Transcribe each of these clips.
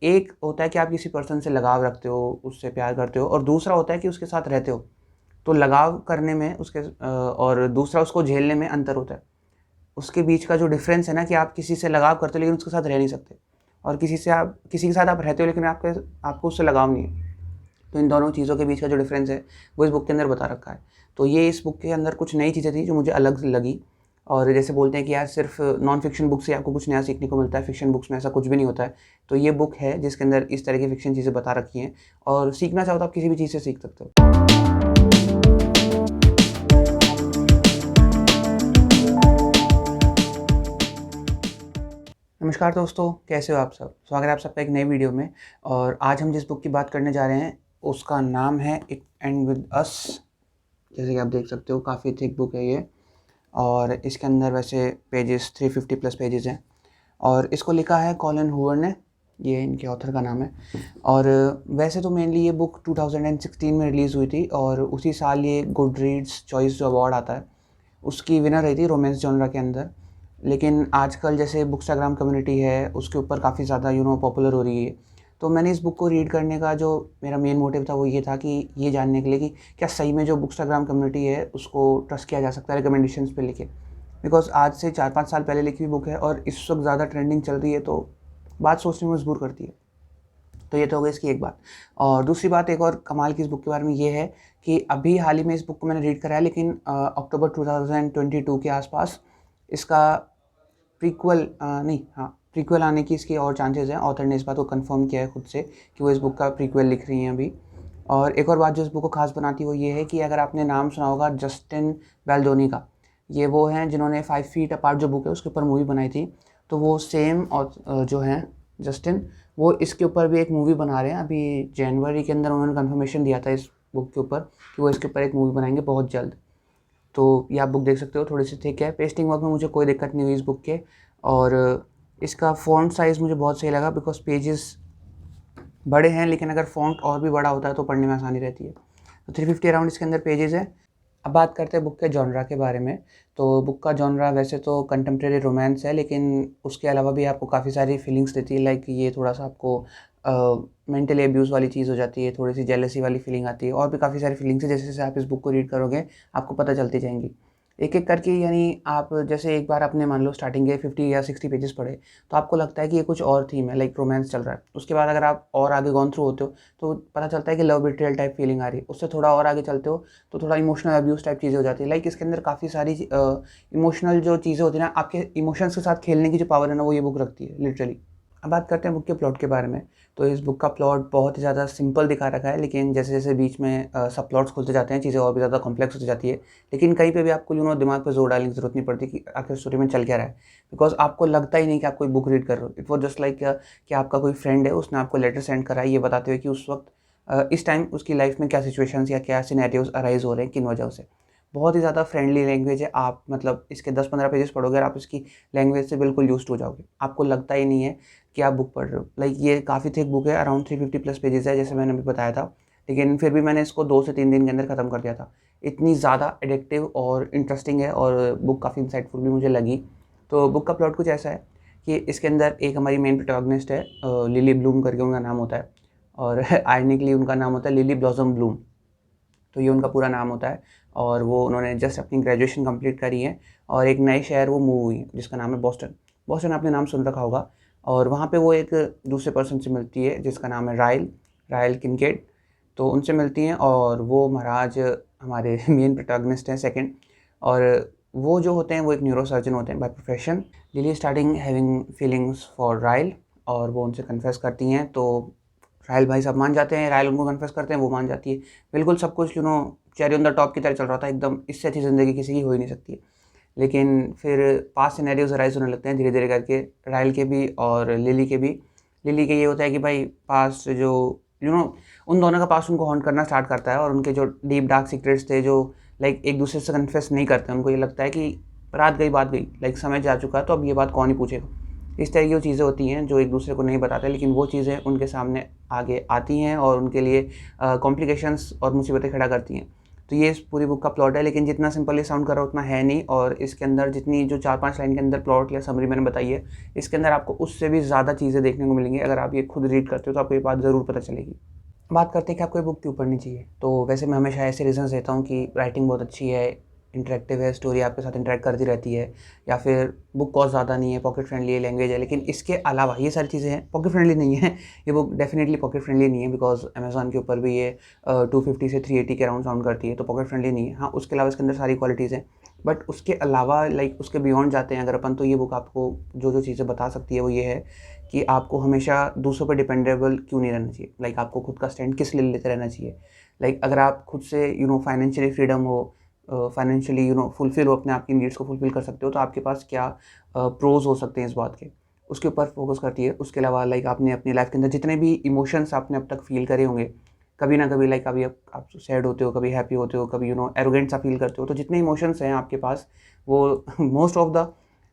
एक होता है कि आप किसी पर्सन से लगाव रखते हो, उससे प्यार करते हो, और दूसरा होता है कि उसके साथ रहते हो। तो लगाव करने में उसके और दूसरा उसको झेलने में अंतर होता है। उसके बीच का जो डिफरेंस है ना, कि आप किसी से लगाव करते हो लेकिन उसके साथ रह नहीं सकते, और किसी के साथ आप रहते हो लेकिन आपको उससे लगाव नहीं है। तो इन दोनों चीज़ों के बीच का जो डिफरेंस है वो इस बुक के अंदर बता रखा है। तो ये इस बुक के अंदर कुछ नई चीज़ें थी जो मुझे अलग लगी। और जैसे बोलते हैं कि यार सिर्फ नॉन फिक्शन बुक से आपको कुछ नया सीखने को मिलता है, फिक्शन बुक्स में ऐसा कुछ भी नहीं होता है। तो ये बुक है जिसके अंदर इस तरह की फिक्शन चीज़ें बता रखी हैं, और सीखना चाहो तो आप किसी भी चीज़ से सीख सकते हो। नमस्कार दोस्तों, कैसे हो आप सब? स्वागत है आप सबका एक नई वीडियो में। और आज हम जिस बुक की बात करने जा रहे हैं उसका नाम है इट एंड विद अस। जैसे कि आप देख सकते हो काफ़ी थिक बुक है ये, और इसके अंदर वैसे पेजेस 350 प्लस पेजेस हैं, और इसको लिखा है कॉलिन हूवर ने, ये इनके ऑथर का नाम है। और वैसे तो मेनली ये बुक 2016 में रिलीज़ हुई थी, और उसी साल ये गुड रीड्स चॉइस जो अवार्ड आता है उसकी विनर रही थी रोमांस जॉनरा के अंदर। लेकिन आजकल जैसे बुकस्टाग्राम कम्युनिटी है उसके ऊपर काफ़ी ज़्यादा पॉपुलर हो रही है। तो मैंने इस बुक को रीड करने का जो मेरा मेन मोटिव था वो ये था कि ये जानने के लिए कि क्या सही में जो बुकस्टाग्राम कम्युनिटी है उसको ट्रस्ट किया जा सकता है रिकमेंडेशंस पे लिखे। बिकॉज़ आज से 4-5 साल पहले लिखी हुई बुक है और इस वक्त ज़्यादा ट्रेंडिंग चल रही है, तो बात सोचने में मजबूर करती है। तो ये तो हो गई इसकी एक बात। और दूसरी बात एक और कमाल की इस बुक के बारे में ये है कि अभी हाल ही में इस बुक को मैंने रीड करा है, लेकिन अक्टूबर 2022 के आसपास इसका प्रीक्वल आने की इसके और चांसेस हैं। ऑथर ने इस बात को कंफर्म किया है खुद से कि वो इस बुक का प्रीक्वल लिख रही हैं अभी। और एक और बात जो इस बुक को खास बनाती है वो ये है कि अगर आपने नाम सुना होगा जस्टिन बाल्दोनी का, ये वो हैं जिन्होंने 5 फीट अपार्ट जो बुक है उसके ऊपर मूवी बनाई थी। तो वो सेम और जो हैं जस्टिन, वो इसके ऊपर भी एक मूवी बना रहे हैं। अभी जनवरी के अंदर उन्होंने कंफर्मेशन दिया था इस बुक के ऊपर कि वो इसके ऊपर एक मूवी बनाएंगे बहुत जल्द। तो ये आप बुक देख सकते हो, थोड़ी सी थिक है। पेस्टिंग वर्क में मुझे कोई दिक्कत नहीं हुई इस बुक के, और इसका फ़ॉन्ट साइज़ मुझे बहुत सही लगा बिकॉज पेजेस बड़े हैं, लेकिन अगर फ़ॉन्ट और भी बड़ा होता है तो पढ़ने में आसानी रहती है। तो 350 अराउंड इसके अंदर पेजेस है। अब बात करते हैं बुक के जॉनरा के बारे में। तो बुक का जॉनरा वैसे तो कंटेम्प्रेरी रोमांस है, लेकिन उसके अलावा भी आपको काफ़ी सारी फीलिंग्स देती है। लाइक ये थोड़ा सा आपको मेंटली अब्यूज़ वाली चीज़ हो जाती है, थोड़ी सी जेलसी वाली फीलिंग आती है, और भी काफ़ी सारी फीलिंग्स है। जैसे जैसे आप इस बुक को रीड करोगे आपको पता चलती जाएंगी एक एक करके। यानी आप जैसे एक बार आपने मान लो स्टार्टिंग के 50 या 60 पेजेस पढ़े तो आपको लगता है कि ये कुछ और थीम है, लाइक रोमांस चल रहा है। उसके बाद अगर आप और आगे गॉन थ्रू होते हो तो पता चलता है कि लव बिट्रेयल टाइप फीलिंग आ रही है। उससे थोड़ा और आगे चलते हो तो थोड़ा इमोशनल अब्यूज़ टाइप चीज़ें हो जाती है। लाइक इसके अंदर काफ़ी सारी इमोशनल जो चीज़ें होती हैं ना, आपके इमोशंस के साथ खेलने की जो पावर है ना, वो ये बुक रखती है लिटरली। अब बात करते हैं बुक के प्लॉट के बारे में। तो इस बुक का प्लॉट बहुत ही ज़्यादा सिंपल दिखा रखा है, लेकिन जैसे जैसे बीच में सब प्लॉट्स खुलते जाते हैं चीज़ें और भी ज़्यादा कॉम्प्लेक्स होती जाती है। लेकिन कहीं पे भी आपको दिमाग पे जोर डालने की ज़रूरत नहीं पड़ती कि आखिर स्टोरी में चल क्या रहा है, बिकॉज आपको लगता ही नहीं कि आप कोई बुक रीड कर रहे हो। इट वॉज जस्ट लाइक कि आपका कोई फ्रेंड है, उसने आपको लेटर सेंड करा है ये बताते हुए कि उस वक्त इस टाइम उसकी लाइफ में क्या सिचुएशंस या क्या सिनेरियोज अराइज हो रहे हैं, किन वजह से। बहुत ही ज़्यादा फ्रेंडली लैंग्वेज है। आप मतलब इसके 10-15 पेजेस पढ़ोगे और आप इसकी लैंग्वेज से बिल्कुल यूज्ड हो जाओगे। आपको लगता ही नहीं है कि आप बुक पढ़ रहे हो। लाइक ये काफ़ी थिक बुक है, अराउंड 350 प्लस पेजेस है जैसे मैंने अभी बताया था, लेकिन फिर भी मैंने इसको 2 से 3 दिन के अंदर ख़त्म कर दिया था। इतनी ज़्यादा एडिक्टिव और इंटरेस्टिंग है, और बुक काफ़ी इंसाइटफुल भी मुझे लगी। तो बुक का प्लॉट कुछ ऐसा है कि इसके अंदर एक हमारी मेन प्रोटैगनिस्ट है, लिली ब्लूम करके उनका नाम होता है, और आयरनिकली उनका नाम होता है लिली ब्लॉसम ब्लूम। तो ये उनका पूरा नाम होता है, और वो उन्होंने जस्ट अपनी ग्रेजुएशन कंप्लीट करी है और एक नए शहर वो मूव हुई है जिसका नाम है बॉस्टन। बॉस्टन आपने नाम सुन रखा होगा। और वहाँ पे वो एक दूसरे पर्सन से मिलती है जिसका नाम है रायल किनकेड। तो उनसे मिलती हैं, और वो महाराज हमारे मेन प्रोटैगनिस्ट हैं सेकंड। और वो जो होते हैं वो एक न्यूरोसर्जन होते हैं by profession. Lily starting having feelings for royal, और वो उनसे कन्फेस करती हैं। तो रायल भाई साहब मान जाते हैं, रायल उनको कन्फेस करते हैं, वो मान जाती है। बिल्कुल सब कुछ चेरी ऑन द टॉप की तरह चल रहा था एकदम। इससे अच्छी ज़िंदगी किसी की हो ही नहीं सकती है। लेकिन फिर पास्ट सिनेरियोज अराइज होने लगते हैं धीरे धीरे करके, रायल के भी और लिली के भी। लिली के ये होता है कि भाई पास्ट जो उन दोनों का पास्ट उनको हॉन्ट करना स्टार्ट करता है, और उनके जो डीप डार्क सीक्रेट्स थे जो लाइक एक दूसरे से कन्फेस नहीं करते, उनको ये लगता है कि रात गई बात गई, लाइक समय जा चुका है तो अब ये बात कौन ही पूछेगा। इस तरह की वो चीज़ें होती हैं जो एक दूसरे को नहीं बताते, लेकिन वो चीज़ें उनके सामने आगे आती हैं और उनके लिए कॉम्प्लिकेशंस और मुसीबतें खड़ा करती हैं। तो ये इस पूरी बुक का प्लॉट है, लेकिन जितना सिंपल ये साउंड कर रहा है उतना है नहीं। और इसके अंदर जितनी जो 4-5 लाइन के अंदर प्लॉट या समरी मैंने बताई है, इसके अंदर आपको उससे भी ज़्यादा चीज़ें देखने को मिलेंगी। अगर आप ये खुद रीड करते हो तो आपको ये बात ज़रूर पता चलेगी। बात करते हैं कि आपको ये बुक क्यों पढ़नी चाहिए। तो वैसे मैं हमेशा ऐसे रीज़न्स देता हूँ कि राइटिंग बहुत अच्छी है, इंटरेक्टिव है, स्टोरी आपके साथ इंटरेक्ट करती रहती है, या फिर बुक कॉस्ट ज़्यादा नहीं है, पॉकेट फ्रेंडली है, लैंग्वेज है। लेकिन इसके अलावा ये सारी चीज़ें हैं, पॉकेट फ्रेंडली नहीं है ये बुक, डेफिनेटली पॉकेट फ्रेंडली नहीं है, बिकॉज अमेज़ॉन के ऊपर भी ये 250 से 380 के अराउंड साउंड करती है, तो पॉकेट फ्रेंडली नहीं है। हाँ, उसके अलावा इसके अंदर सारी क्वालिटीज़ हैं, बट उसके अलावा लाइक उसके बियॉन्ड जाते हैं अगर अपन, तो ये बुक आपको जो जो चीज़ें बता सकती है वो ये है कि आपको हमेशा दूसरों पर डिपेंडेबल क्यों नहीं रहना चाहिए। लाइक आपको खुद का स्टैंड किस लिए लेते रहना चाहिए। लाइक अगर आप खुद से फाइनेंशियली फ्रीडम हो, फाइनेंशियली फुलफ़िल हो, अपने आप की नीड्स को फुलफ़िल कर सकते हो, तो आपके पास क्या प्रोज़ हो सकते हैं इस बात के, उसके ऊपर फ़ोकस करती है। उसके अलावा लाइक आपने अपनी लाइफ़ के अंदर जितने भी इमोशंस आपने अब तक फ़ील करे होंगे, कभी ना कभी, लाइक कभी आप सैड होते हो, कभी हैप्पी होते हो, कभी एरोगेंट सा फ़ील करते हो, तो जितने इमोशंस हैं आपके पास वो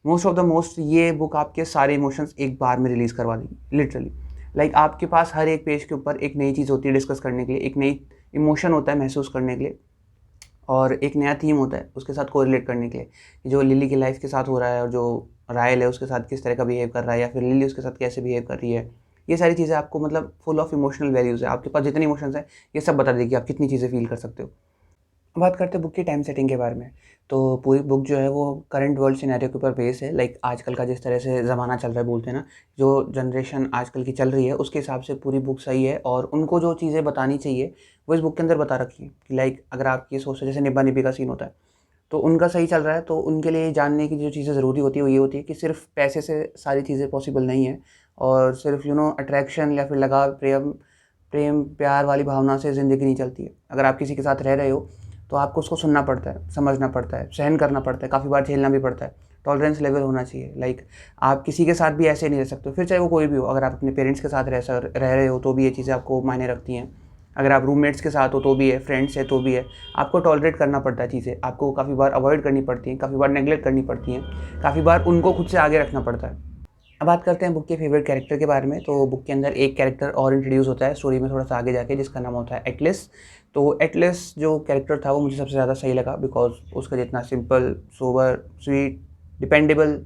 मोस्ट ये बुक आपके सारे इमोशंस एक बार में रिलीज़ करवा देगी, लिटरली। लाइक आपके पास हर एक पेज के ऊपर एक नई चीज़ होती है डिस्कस करने के लिए, एक नई इमोशन होता है महसूस करने के लिए, और एक नया थीम होता है उसके साथ कोरिलेट करने के लिए, कि जो लिली की लाइफ के साथ हो रहा है और जो रायल है उसके साथ किस तरह का बिहेव कर रहा है, या फिर लिली उसके साथ कैसे बिहेव कर रही है। ये सारी चीज़ें आपको मतलब फुल ऑफ इमोशनल वैल्यूज़ है, आपके पास जितने इमोशंस हैं ये सब बता देगी आप कितनी चीज़ें फील कर सकते हो। बात करते हैं बुक की टाइम सेटिंग के बारे में। तो पूरी बुक जो है वो करंट वर्ल्ड सिनेरियो के ऊपर बेस है। लाइक आजकल का जिस तरह से ज़माना चल रहा है, बोलते हैं ना, जो जनरेशन आजकल की चल रही है उसके हिसाब से पूरी बुक सही है, और उनको जो चीज़ें बतानी चाहिए वो इस बुक के अंदर बता रखी हैं। कि लाइक अगर आप ये सोचते हैं जैसे निब्बा-निब्बी का सीन होता है, तो उनका सही चल रहा है, तो उनके लिए जानने की जो चीज़ें ज़रूरी होती है वो ये होती है कि सिर्फ़ पैसे से सारी चीज़ें पॉसिबल नहीं है, और सिर्फ़ अट्रैक्शन या फिर लगाव, प्रेम प्रेम प्यार वाली भावना से ज़िंदगी नहीं चलती है। अगर आप किसी के साथ रह रहे हो तो आपको उसको सुनना पड़ता है, समझना पड़ता है, सहन करना पड़ता है, काफ़ी बार झेलना भी पड़ता है, टॉलरेंस लेवल होना चाहिए। लाइक आप किसी के साथ भी ऐसे नहीं रह सकते हो, फिर चाहे वो कोई भी हो। अगर आप अपने पेरेंट्स के साथ रह रहे हो तो भी ये चीज़ें आपको मायने रखती हैं। अगर आप रूममेट्स के साथ हो तो भी है, फ्रेंड्स है तो भी है, आपको टॉलरेट करना पड़ता है चीज़ें, आपको काफ़ी बार अवॉइड करनी पड़ती हैं, काफ़ी बार नेगलेक्ट करनी पड़ती हैं, काफ़ी बार उनको खुद से आगे रखना पड़ता है। अब बात करते हैं बुक के फेवरेट कैरेक्टर के बारे में। तो बुक के अंदर एक कैरेक्टर और इंट्रोड्यूस होता है स्टोरी में थोड़ा सा आगे जाके, जिसका नाम होता है एटलस। तो एटलस जो कैरेक्टर था वो मुझे सबसे ज़्यादा सही लगा, बिकॉज उसका जितना सिंपल, सोबर, स्वीट, डिपेंडेबल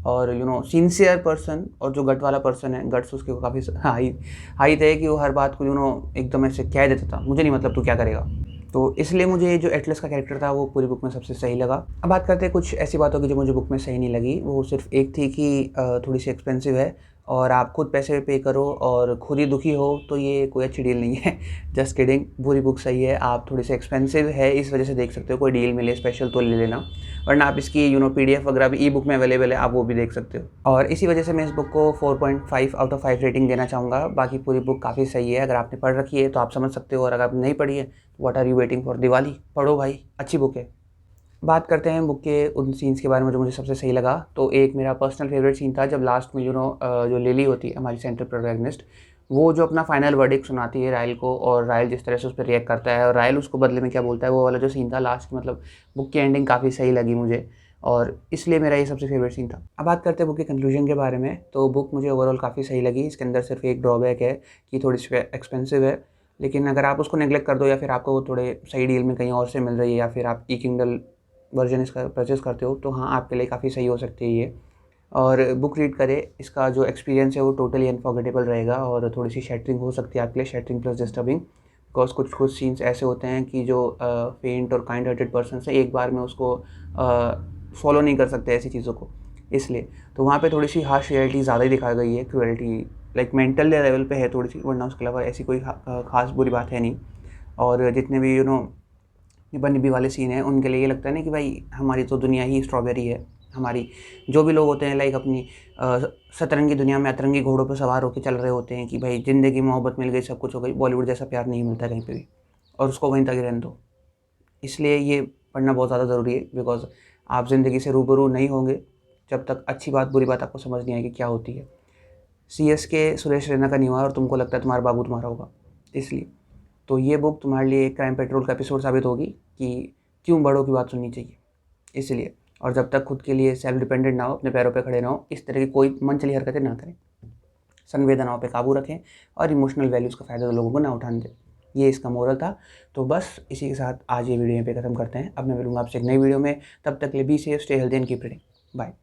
और सिंसियर पर्सन, और जो गट वाला पर्सन है, गट्स उसके काफ़ी हाई हाई थे कि वो हर बात को एकदम ऐसे कह देता था, मुझे नहीं मतलब तू क्या करेगा। तो इसलिए मुझे ये जो एटलस का कैरेक्टर था वो पूरी बुक में सबसे सही लगा। अब बात करते हैं कुछ ऐसी बातों की जो मुझे बुक में सही नहीं लगी। वो सिर्फ एक थी कि थोड़ी सी एक्सपेंसिव है, और आप खुद पैसे पे करो और खुद ही दुखी हो तो ये कोई अच्छी डील नहीं है। जस्ट किडिंग, पूरी बुक सही है। आप थोड़ी सी एक्सपेंसिव है इस वजह से देख सकते हो, कोई डील मिले स्पेशल तो ले लेना, वरना आप इसकी पीडीएफ वगैरह भी ई बुक में अवेलेबल है, आप वो भी देख सकते हो। और इसी वजह से मैं इस बुक को 4.5 आउट ऑफ 5 रेटिंग देना चाहूँगा। बाकी पूरी बुक काफ़ी सही है, अगर आपने पढ़ रखी है तो आप समझ सकते हो, और अगर आपने नहीं पढ़ी है, what are you waiting for, Diwali पढ़ो भाई, अच्छी बुक है। बात करते हैं बुक के उन सीन्स के बारे में जो मुझे सबसे सही लगा। तो एक मेरा पर्सनल फेवरेट सीन था जब लास्ट में जो लिली होती है हमारी सेंट्रल प्रोटैगनिस्ट, वो जो अपना फाइनल वर्डिक्ट सुनाती है रायल को, और रायल जिस तरह से उस पर रिएक्ट करता है और रायल उसको बदले में क्या बोलता है, वो वाला जो सीन था लास्ट, मतलब बुक की एंडिंग काफ़ी सही लगी मुझे, और इसलिए मेरा ये सबसे फेवरेट सीन था। अब बात करते हैं बुक के कंक्लूजन के बारे में। तो बुक मुझे ओवरऑल काफ़ी सही लगी। इसके अंदर सिर्फ एक ड्रॉबैक है कि थोड़ी सी एक्सपेंसिव है, लेकिन अगर आप उसको नेगलेक्ट कर दो, या फिर आपको वो थोड़े सही डील में कहीं और से मिल रही है, या फिर आप ई किंडल वर्जन इसका परचेज़ करते हो, तो हाँ, आपके लिए काफ़ी सही हो सकती है ये। और बुक रीड करें, इसका जो एक्सपीरियंस है वो टोटली अनफॉरगेटेबल रहेगा, और थोड़ी सी शैटरिंग हो सकती है आपके लिए, शैटरिंग प्लस डिस्टर्बिंग, बिकॉज कुछ कुछ सीन्स ऐसे होते हैं कि जो फेंट और काइंड हार्टेड पर्सन है एक बार में उसको फॉलो नहीं कर सकते ऐसी चीज़ों को, इसलिए तो वहाँ पे थोड़ी सी हार्श रियलिटी ज़्यादा ही दिखाई गई है, क्रूएल्टी लाइक मेंटल लेवल पे है थोड़ी सी, वरना उसके अलावा ऐसी कोई खास बुरी बात है नहीं। और जितने भी निब्बा निब्बी वाले सीन हैं उनके लिए ये लगता है ना कि भाई हमारी तो दुनिया ही स्ट्रॉबेरी है। हमारी जो भी लोग होते हैं लाइक अपनी सतरंगी दुनिया में अतरंगी घोड़ों पर सवार होकर चल रहे होते हैं कि भाई ज़िंदगी मोहब्बत मिल गई, सब कुछ हो गई, बॉलीवुड जैसा प्यार नहीं मिलता कहीं पे भी, और उसको वहीं तक ही रहने दो। इसलिए ये पढ़ना बहुत ज़्यादा ज़रूरी है, बिकॉज आप ज़िंदगी से रूबरू नहीं होंगे जब तक अच्छी बात बुरी बात आपको समझ नहीं आएगी क्या होती है। CSK सुरेश रैना का नहीं हुआ और तुमको लगता है तुम्हारा बाबू तुम्हारा होगा, इसलिए तो ये बुक तुम्हारे लिए क्राइम पेट्रोल का एपिसोड साबित होगी कि क्यों बड़ों की बात सुननी चाहिए, इसलिए। और जब तक खुद के लिए सेल्फ डिपेंडेंट ना हो, अपने पैरों पे खड़े ना हो, इस तरह की कोई मनचली हरकतें ना करें, संवेदनाओं पे काबू रखें, और इमोशनल वैल्यूज़ का फ़ायदा लोगों को ना उठाने दें। ये इसका मोरल था। तो बस इसी के साथ आज ये वीडियो यहाँ पे ख़त्म करते हैं। अब मैं मिलूँगा आपसे एक नई वीडियो में, तब तक के लिए be safe, stay healthy and keep reading. Bye.